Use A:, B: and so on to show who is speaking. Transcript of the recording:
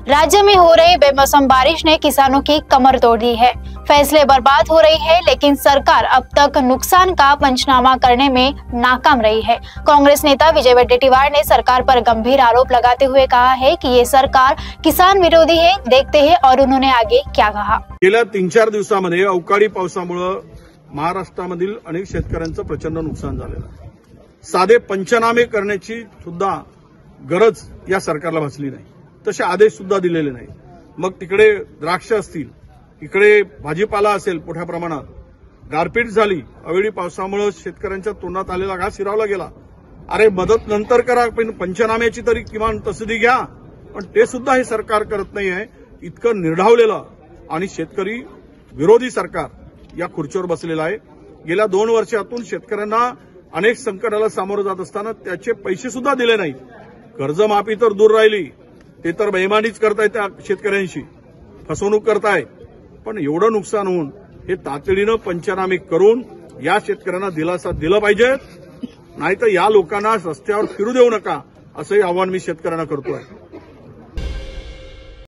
A: राज्य में हो रही बेमौसम बारिश ने किसानों की कमर तोड़ दी है। फैसले बर्बाद हो रही है, लेकिन सरकार अब तक नुकसान का पंचनामा करने में नाकाम रही है। कांग्रेस नेता विजय वडेट्टीवार ने सरकार पर गंभीर आरोप लगाते हुए कहा है कि ये सरकार किसान विरोधी है। देखते हैं और उन्होंने आगे क्या कहा।
B: गेल्या 3-4 दिवसांमध्ये अवकाळी पावसामुळे महाराष्ट्रामधील अनेक शेतकऱ्यांचं प्रचंड नुकसान झालेलं आहे। साधे पंचनामे करण्याची सुद्धा गरज या सरकारला भासली नाही, तसे आदेश सुद्धा दिलेले नाही। मग तिकडे द्राक्ष असतील, इकडे भाजीपाला असेल, मोठ्या प्रमाणात गारपीट झाली, अवेळी पावसामुळे शेतकऱ्यांच्या तोंडात आलेला घास हिरावला गेला। अरे मदत नंतर करा, पण पंचनाम्याची तरी किमान तसदी घ्या, पण ते सुद्धा हे सरकार करत नाही आहे। इतकं निर्ढावलेलं आणि शेतकरी विरोधी सरकार या खुर्चीवर बसलेलं आहे। गेल्या 2 वर्षातून शेतकऱ्यांना अनेक संकटाला सामोरं जात असताना त्याचे पैसे सुद्धा दिले नाहीत। कर्जमाफी तर दूर राहिली, ते तर बेईमानीच करतायत, त्या शेतकऱ्यांशी फसवणूक करताय। पण एवढं नुकसान होऊन हे तातडीनं पंचनामे करून या शेतकऱ्यांना दिलासा दिला पाहिजे, नाहीतर या लोकांना रस्त्यावर फिरू देऊ नका, असंही आवाहन मी शेतकऱ्यांना करतोय।